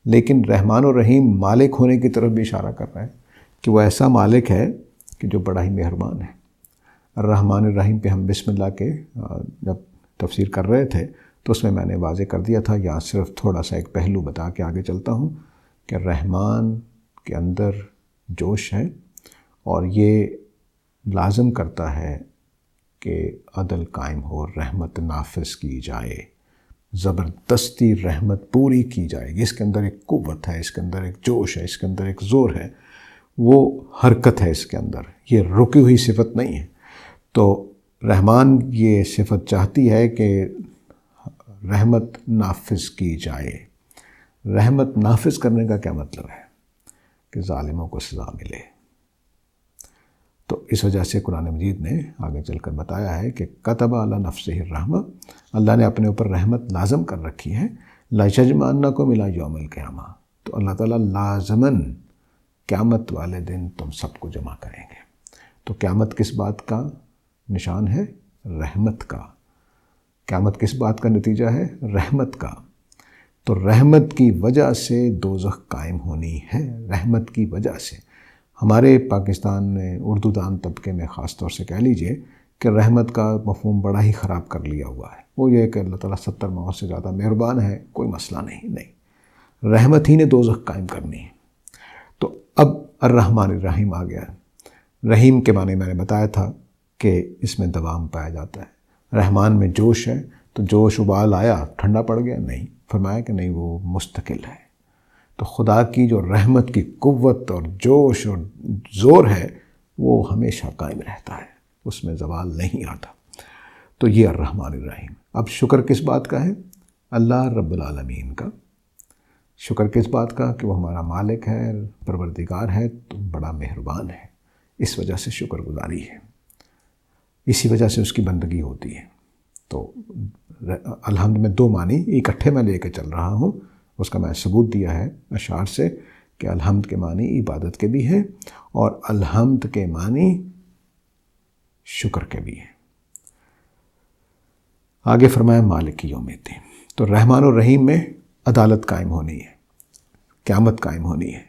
A: لیکن رحمان اور رحیم مالک ہونے کی طرف بھی اشارہ کر رہا ہے کہ وہ ایسا مالک ہے کہ جو بڑا ہی مہربان ہے۔ الرحمن الرحیم پہ ہم بسم اللہ کے جب تفسیر کر رہے تھے تو اس میں نے واضح کر دیا تھا، یہاں صرف تھوڑا سا ایک پہلو بتا کے آگے چلتا ہوں کہ رحمان کے اندر جوش ہے اور یہ لازم کرتا ہے کہ عدل قائم ہو، رحمت نافذ کی جائے، زبردستی رحمت پوری کی جائے گی۔ اس کے اندر ایک قوت ہے، اس کے اندر ایک جوش ہے، اس کے اندر ایک زور ہے، وہ حرکت ہے اس کے اندر، یہ رکی ہوئی صفت نہیں ہے۔ تو رحمان یہ صفت چاہتی ہے کہ رحمت نافذ کی جائے۔ رحمت نافذ کرنے کا کیا مطلب ہے؟ کہ ظالموں کو سزا ملے۔ تو اس وجہ سے قرآن مجید نے آگے چل کر بتایا ہے کہ کتب علی نفسہ الرحمہ، اللہ نے اپنے اوپر رحمت لازم کر رکھی ہے، لیجمعنکم الی یوم القیامہ، تو اللہ تعالیٰ لازماً قیامت والے دن تم سب کو جمع کریں گے۔ تو قیامت کس بات کا نشان ہے؟ رحمت کا۔ قیامت کس بات کا نتیجہ ہے؟ رحمت کا۔ تو رحمت کی وجہ سے دوزخ قائم ہونی ہے، رحمت کی وجہ سے۔ ہمارے پاکستان میں اردو دان طبقے میں خاص طور سے کہہ لیجئے کہ رحمت کا مفہوم بڑا ہی خراب کر لیا ہوا ہے۔ وہ یہ کہ اللہ تعالیٰ 70 ماؤں سے زیادہ مہربان ہے، کوئی مسئلہ نہیں، رحمت ہی نے دوزخ قائم کرنی ہے۔ تو اب الرحمن الرحیم آ گیا۔ رحیم کے معنی میں نے بتایا تھا کہ اس میں دوام پایا جاتا ہے۔ رحمان میں جوش ہے، تو جوش ابال آیا ٹھنڈا پڑ گیا؟ نہیں، فرمایا کہ نہیں، وہ مستقل ہے۔ تو خدا کی جو رحمت کی قوت اور جوش اور زور ہے وہ ہمیشہ قائم رہتا ہے، اس میں زوال نہیں آتا۔ تو یہ الرحمن الرحیم۔ اب شکر کس بات کا ہے؟ اللہ رب العالمین کا۔ شکر کس بات کا؟ کہ وہ ہمارا مالک ہے، پروردگار ہے، تو بڑا مہربان ہے، اس وجہ سے شکر گزاری ہے، اسی وجہ سے اس کی بندگی ہوتی ہے۔ تو الحمد میں 2 معنی اکٹھے میں لے کے چل رہا ہوں، اس کا میں ثبوت دیا ہے اشعار سے کہ الحمد کے معنی عبادت کے بھی ہیں اور الحمد کے معنی شکر کے بھی ہیں۔ آگے فرمایا مالک یوم الدین، تو رحمان الرحیم میں عدالت قائم ہونی ہے، قیامت قائم ہونی ہے۔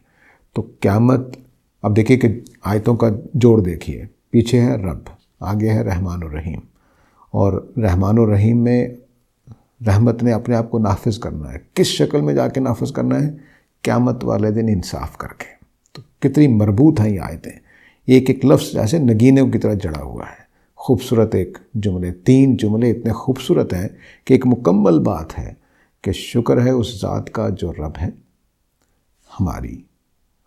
A: تو قیامت، اب دیکھیے کہ آیتوں کا جوڑ دیکھیے، پیچھے ہے رب، آگے ہے رحمان الرحیم، اور رحمان الرحیم میں رحمت نے اپنے آپ کو نافذ کرنا ہے۔ کس شکل میں جا کے نافذ کرنا ہے؟ قیامت والے دن انصاف کر کے۔ تو کتنی مربوط ہیں یہ آیتیں، ایک ایک لفظ جیسے نگینوں کی طرح جڑا ہوا ہے۔ خوبصورت ایک جملے، 3 جملے اتنے خوبصورت ہیں کہ ایک مکمل بات ہے کہ شکر ہے اس ذات کا جو رب ہے،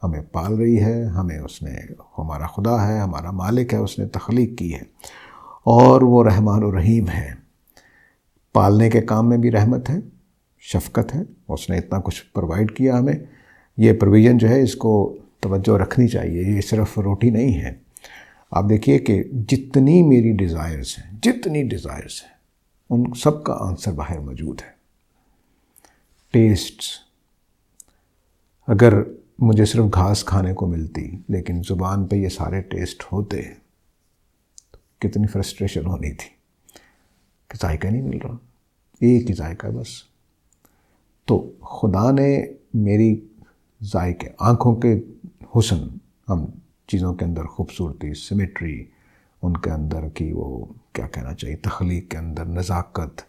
A: ہمیں پال رہی ہے، ہمیں اس نے، ہمارا خدا ہے، ہمارا مالک ہے، اس نے تخلیق کی ہے، اور وہ رحمان الرحیم ہے۔ پالنے کے کام میں بھی رحمت ہے، شفقت ہے، اس نے اتنا کچھ پرووائڈ کیا ہمیں۔ یہ پروویژن جو ہے اس کو توجہ رکھنی چاہیے، یہ صرف روٹی نہیں ہے۔ آپ دیکھیے کہ جتنی میری ڈیزائرز ہیں ان سب کا آنسر باہر موجود ہے۔ ٹیسٹس، اگر مجھے صرف گھاس کھانے کو ملتی لیکن زبان پہ یہ سارے ٹیسٹ ہوتے تو کتنی فرسٹریشن ہونی تھی کہ ذائقہ نہیں مل رہا، ایک ہی ذائقہ بس۔ تو خدا نے میری ذائقے، آنکھوں کے حسن، ہم چیزوں کے اندر خوبصورتی، سمیٹری، ان کے اندر کی وہ کیا کہنا چاہیے، تخلیق کے اندر نزاکت،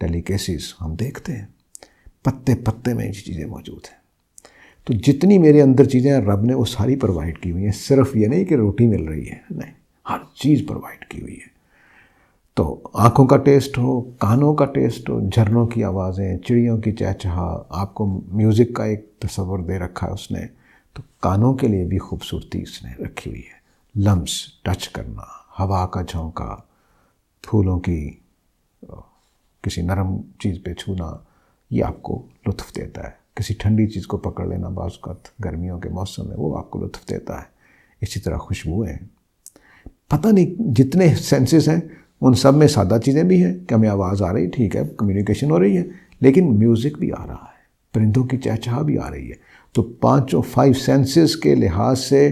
A: ڈیلیکیسیز ہم دیکھتے ہیں، پتے پتے میں یہ چیزیں موجود ہیں۔ تو جتنی میرے اندر چیزیں ہیں رب نے وہ ساری پرووائڈ کی ہوئی ہیں، صرف یہ نہیں کہ روٹی مل رہی ہے، نہیں، ہر چیز پرووائڈ کی ہوئی ہے۔ تو آنکھوں کا ٹیسٹ ہو، کانوں کا ٹیسٹ ہو، جھرنوں کی آوازیں، چڑیوں کی چہچہا، آپ کو میوزک کا ایک تصور دے رکھا ہے اس نے، تو کانوں کے لیے بھی خوبصورتی اس نے رکھی ہوئی ہے۔ لمس، ٹچ کرنا، ہوا کا جھونکا، پھولوں کی کسی نرم چیز پہ چھونا، یہ آپ کو لطف دیتا ہے۔ کسی ٹھنڈی چیز کو پکڑ لینا بعض اوقات گرمیوں کے موسم میں، وہ آپ کو لطف دیتا ہے۔ اسی طرح خوشبوئیں، پتہ نہیں جتنے سینسز ہیں ان سب میں سادہ چیزیں بھی ہیں کہ ہمیں آواز آ رہی، ٹھیک ہے، کمیونیکیشن ہو رہی ہے، لیکن میوزک بھی آ رہا ہے، پرندوں کی چہچہا بھی آ رہی ہے۔ تو 5 سینسز کے لحاظ سے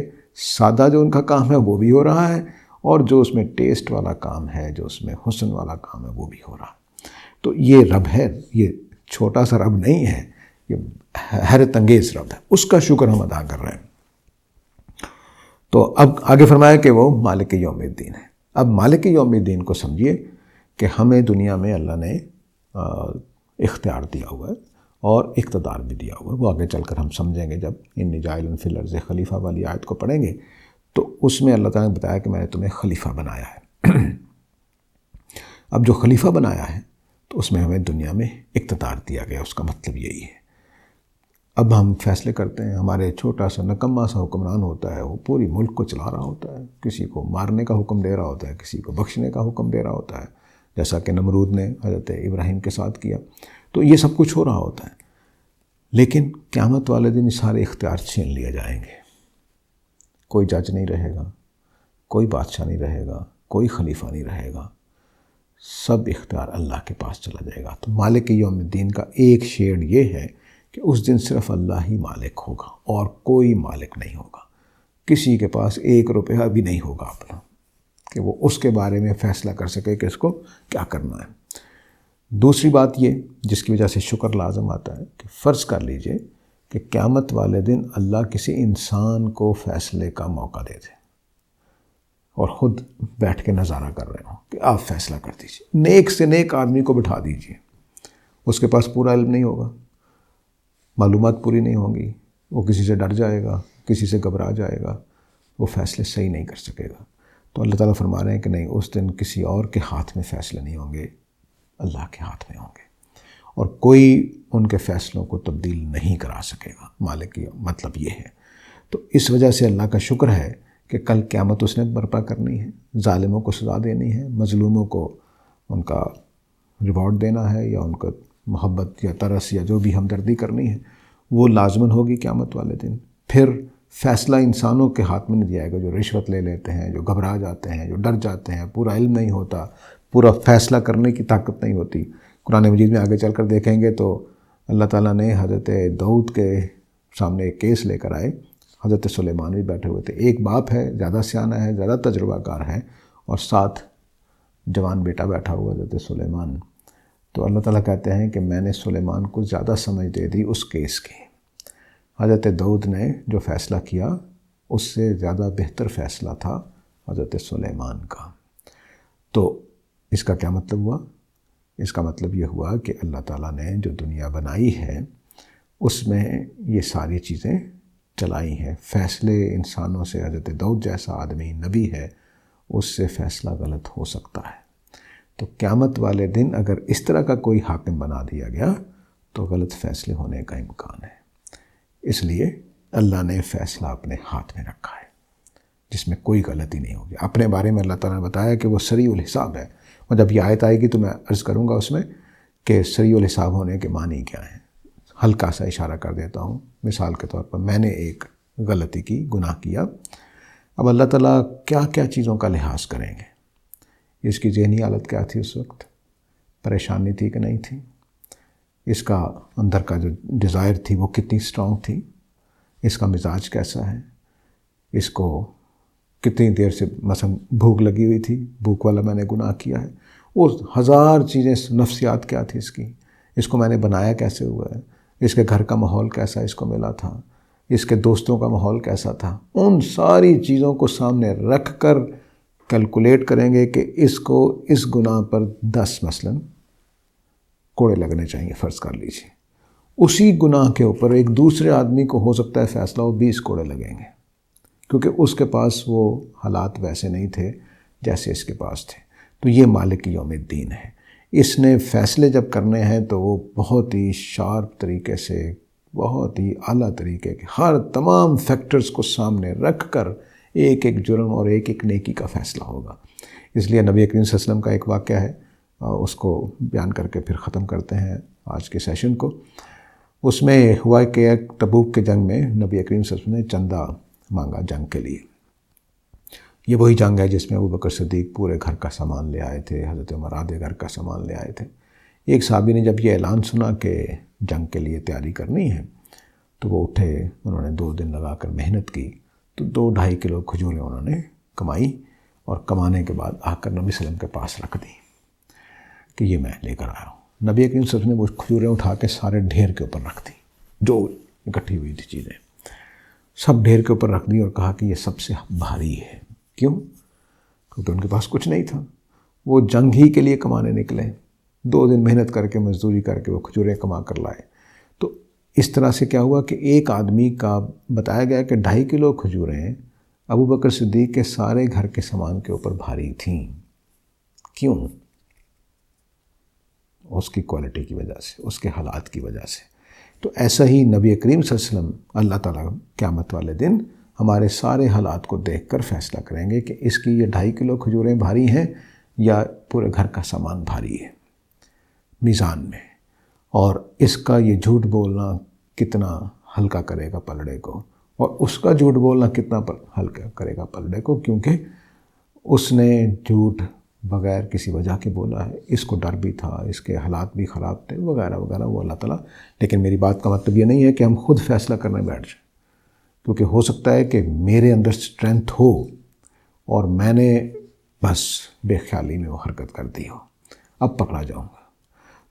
A: سادہ جو ان کا کام ہے وہ بھی ہو رہا ہے، اور جو اس میں ٹیسٹ والا کام ہے، جو اس میں حسن والا کام ہے، وہ بھی ہو رہا ہے۔ تو یہ رب ہے، یہ چھوٹا سا رب نہیں ہے، یہ حیرت انگیز رب ہے، اس کا شکر ہم ادا کر رہے ہیں۔ تو اب آگے فرمایا کہ وہ مالک یوم الدین ہے۔ اب مالک یوم الدین کو سمجھیے کہ ہمیں دنیا میں اللہ نے اختیار دیا ہوا ہے اور اقتدار بھی دیا ہوا ہے، وہ آگے چل کر ہم سمجھیں گے جب انی جاعل فی الارض خلیفہ والی آیت کو پڑھیں گے، تو اس میں اللہ تعالیٰ نے بتایا کہ میں نے تمہیں خلیفہ بنایا ہے۔ اب جو خلیفہ بنایا ہے تو اس میں ہمیں دنیا میں اقتدار دیا گیا، اس کا مطلب یہی ہے۔ اب ہم فیصلے کرتے ہیں، ہمارے چھوٹا سا نکما سا حکمران ہوتا ہے، وہ پوری ملک کو چلا رہا ہوتا ہے، کسی کو مارنے کا حکم دے رہا ہوتا ہے، کسی کو بخشنے کا حکم دے رہا ہوتا ہے، جیسا کہ نمرود نے حضرت ابراہیم کے ساتھ کیا۔ تو یہ سب کچھ ہو رہا ہوتا ہے، لیکن قیامت والے دن سارے اختیار چھین لیے جائیں گے۔ کوئی جج نہیں رہے گا، کوئی بادشاہ نہیں رہے گا، کوئی خلیفہ نہیں رہے گا، سب اختیار اللہ کے پاس چلا جائے گا۔ تو مالک یوم الدین کا ایک شیڈ یہ ہے کہ اس دن صرف اللہ ہی مالک ہوگا اور کوئی مالک نہیں ہوگا، کسی کے پاس 1 روپیہ بھی نہیں ہوگا اپنا کہ وہ اس کے بارے میں فیصلہ کر سکے کہ اس کو کیا کرنا ہے۔ دوسری بات یہ جس کی وجہ سے شکر لازم آتا ہے کہ فرض کر لیجئے کہ قیامت والے دن اللہ کسی انسان کو فیصلے کا موقع دے دے اور خود بیٹھ کے نظارہ کر رہے ہوں کہ آپ فیصلہ کر دیجیے، نیک سے نیک آدمی کو بٹھا دیجیے، اس کے پاس پورا علم نہیں ہوگا، معلومات پوری نہیں ہوں گی، وہ کسی سے ڈر جائے گا، کسی سے گھبرا جائے گا، وہ فیصلے صحیح نہیں کر سکے گا۔ تو اللہ تعالیٰ فرما رہے ہیں کہ نہیں، اس دن کسی اور کے ہاتھ میں فیصلے نہیں ہوں گے، اللہ کے ہاتھ میں ہوں گے، اور کوئی ان کے فیصلوں کو تبدیل نہیں کرا سکے گا۔ مالک کی مطلب یہ ہے۔ تو اس وجہ سے اللہ کا شکر ہے کہ کل قیامت اس نے برپا کرنی ہے، ظالموں کو سزا دینی ہے، مظلوموں کو ان کا ریوارڈ دینا ہے، یا ان کو محبت یا ترس یا جو بھی ہمدردی کرنی ہے وہ لازماً ہوگی قیامت والے دن۔ پھر فیصلہ انسانوں کے ہاتھ میں نہیں دیا جائے گا جو رشوت لے لیتے ہیں، جو گھبرا جاتے ہیں، جو ڈر جاتے ہیں، پورا علم نہیں ہوتا، پورا فیصلہ کرنے کی طاقت نہیں ہوتی۔ قرآن مجید میں آگے چل کر دیکھیں گے تو اللہ تعالیٰ نے حضرت داؤد کے سامنے ایک کیس لے کر آئے، حضرت سلیمان بھی بیٹھے ہوئے تھے، ایک باپ ہے زیادہ سیانہ ہے، زیادہ تجربہ کار ہے، اور ساتھ جوان بیٹا بیٹھا ہوا حضرت سلیمان. تو اللہ تعالیٰ کہتے ہیں کہ میں نے سلیمان کو زیادہ سمجھ دے دی اس کیس کی. حضرت داؤد نے جو فیصلہ کیا اس سے زیادہ بہتر فیصلہ تھا حضرت سلیمان کا. تو اس کا کیا مطلب ہوا؟ اس کا مطلب یہ ہوا کہ اللہ تعالیٰ نے جو دنیا بنائی ہے اس میں یہ ساری چیزیں چلائی ہیں. فیصلے انسانوں سے، حضرت داؤد جیسا آدمی نبی ہے، اس سے فیصلہ غلط ہو سکتا ہے. تو قیامت والے دن اگر اس طرح کا کوئی حاکم بنا دیا گیا تو غلط فیصلے ہونے کا امکان ہے. اس لیے اللہ نے فیصلہ اپنے ہاتھ میں رکھا ہے جس میں کوئی غلطی نہیں ہوگی. اپنے بارے میں اللہ تعالیٰ نے بتایا کہ وہ سریع الحساب ہے. اور جب یہ آیت آئے گی تو میں عرض کروں گا اس میں کہ سریع الحساب ہونے کے معنی کیا ہیں. ہلکا سا اشارہ کر دیتا ہوں. مثال کے طور پر میں نے ایک غلطی کی، گناہ کیا. اب اللہ تعالیٰ کیا کیا چیزوں کا لحاظ کریں گے؟ اس کی ذہنی حالت کیا تھی اس وقت؟ پریشانی تھی کہ نہیں تھی؟ اس کا اندر کا جو ڈیزائر تھی وہ کتنی اسٹرانگ تھی؟ اس کا مزاج کیسا ہے؟ اس کو کتنی دیر سے مثلا بھوک لگی ہوئی تھی، بھوک والا میں نے گناہ کیا ہے. وہ ہزار چیزیں، نفسیات کیا تھی اس کو میں نے بنایا کیسے ہوا ہے، اس کے گھر کا ماحول کیسا اس کو ملا تھا، اس کے دوستوں کا ماحول کیسا تھا. ان ساری چیزوں کو سامنے رکھ کر کیلکولیٹ کریں گے کہ اس کو اس گناہ پر 10 مثلاً کوڑے لگنے چاہیے، فرض کر لیجیے. اسی گناہ کے اوپر ایک دوسرے آدمی کو ہو سکتا ہے فیصلہ وہ 20 کوڑے لگیں گے، کیونکہ اس کے پاس وہ حالات ویسے نہیں تھے جیسے اس کے پاس تھے. تو یہ مالک یوم الدین ہے. اس نے فیصلے جب کرنے ہیں تو وہ بہت ہی شارپ طریقے سے، بہت ہی اعلیٰ طریقے کے ہر تمام فیکٹرز کو سامنے رکھ کر ایک ایک جرم اور ایک ایک نیکی کا فیصلہ ہوگا. اس لیے نبی کریم صلی اللہ علیہ وسلم کا ایک واقعہ ہے، اس کو بیان کر کے پھر ختم کرتے ہیں آج کے سیشن کو. اس میں ہوا کہ ایک تبوک کے جنگ میں نبی کریم صلی اللہ علیہ وسلم نے چندہ مانگا جنگ کے لیے. یہ وہی جنگ ہے جس میں ابوبکر صدیق پورے گھر کا سامان لے آئے تھے، حضرت عمر آدھے گھر کا سامان لے آئے تھے. ایک صحابی نے جب یہ اعلان سنا کہ جنگ کے لیے تیاری کرنی ہے تو وہ اٹھے، انہوں نے 2 دن لگا کر محنت کی تو 2-2.5 کلو کھجوریں انہوں نے کمائی، اور کمانے کے بعد آ کر نبی صلی اللہ علیہ وسلم کے پاس رکھ دی کہ یہ میں لے کر آیا ہوں. نبی کریم صلی اللہ علیہ وسلم نے وہ کھجوریں اٹھا کے سارے ڈھیر کے اوپر رکھ دی، جو اکٹھی ہوئی تھی چیزیں سب ڈھیر کے اوپر رکھ دی، اور کہا کہ یہ سب سے بھاری ہے. کیوں؟ کیونکہ ان کے پاس کچھ نہیں تھا. وہ جنگ ہی کے لیے کمانے نکلے، 2 دن محنت کر کے مزدوری کر کے وہ کھجوریں کما کر لائے. تو اس طرح سے کیا ہوا کہ ایک آدمی کا بتایا گیا کہ 2.5 کلو کھجوریں ابوبکر صدیق کے سارے گھر کے سامان کے اوپر بھاری تھیں. کیوں؟ اس کی کوالٹی کی وجہ سے، اس کے حالات کی وجہ سے. تو ایسا ہی نبی کریم صلی اللہ علیہ وسلم، اللہ تعالیٰ قیامت والے دن ہمارے سارے حالات کو دیکھ کر فیصلہ کریں گے کہ اس کی یہ 2.5 کلو کھجوریں بھاری ہیں یا پورے گھر کا سامان بھاری ہے میزان میں، اور اس کا یہ جھوٹ بولنا کتنا ہلکا کرے گا پلڑے کو، اور اس کا جھوٹ بولنا کتنا ہلکا کرے گا پلڑے کو، کیونکہ اس نے جھوٹ بغیر کسی وجہ کے بولا ہے. اس کو ڈر بھی تھا، اس کے حالات بھی خراب تھے وغیرہ وغیرہ، وہ اللہ تعالیٰ. لیکن میری بات کا مطلب یہ نہیں ہے کہ ہم خود فیصلہ کرنے بیٹھ جائیں، کیونکہ ہو سکتا ہے کہ میرے اندر اسٹرینتھ ہو اور میں نے بس بے خیالی میں وہ حرکت کر دی ہو، اب پکڑا جاؤں گا.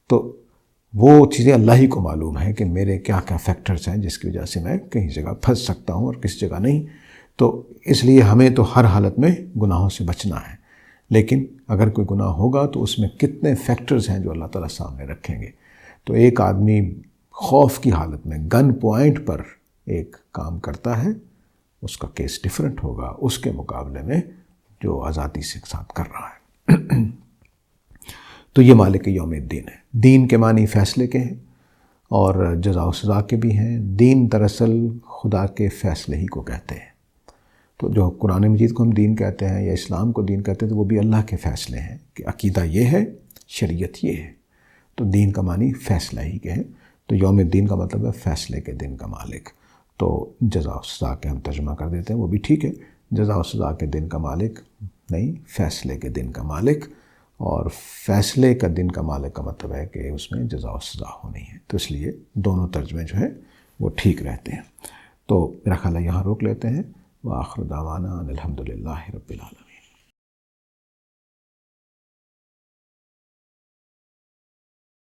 A: تو وہ چیزیں اللہ ہی کو معلوم ہے کہ میرے کیا کیا فیکٹرز ہیں جس کی وجہ سے میں کہیں جگہ پھنس سکتا ہوں اور کسی جگہ نہیں. تو اس لیے ہمیں تو ہر حالت میں گناہوں سے بچنا ہے، لیکن اگر کوئی گناہ ہوگا تو اس میں کتنے فیکٹرز ہیں جو اللہ تعالیٰ سامنے رکھیں گے. تو ایک آدمی خوف کی حالت میں گن پوائنٹ پر ایک کام کرتا ہے، اس کا کیس ڈیفرنٹ ہوگا اس کے مقابلے میں جو آزادی سے ساتھ کر رہا ہے. تو یہ مالک یوم الدین ہے. دین کے معنی فیصلے کے ہیں اور جزا و سزا کے بھی ہیں. دین دراصل خدا کے فیصلے ہی کو کہتے ہیں. تو جو قرآن مجید کو ہم دین کہتے ہیں یا اسلام کو دین کہتے ہیں تو وہ بھی اللہ کے فیصلے ہیں کہ عقیدہ یہ ہے، شریعت یہ ہے. تو دین کا معنی فیصلہ ہی کے ہے. تو یوم الدین کا مطلب ہے فیصلے کے دن کا مالک. تو جزا و سزا کے ہم ترجمہ کر دیتے ہیں، وہ بھی ٹھیک ہے. جزا و سزا کے دن کا مالک نہیں، فیصلے کے دن کا مالک. اور فیصلے کا دن کا مالک کا مطلب ہے کہ اس میں جزا و سزا ہونی ہے. تو اس لیے دونوں ترجمے جو ہیں وہ ٹھیک رہتے ہیں۔ تو میرا خیال ہے یہاں روک لیتے ہیں۔ وآخر دعوانا ان الحمد للہ رب العالمین۔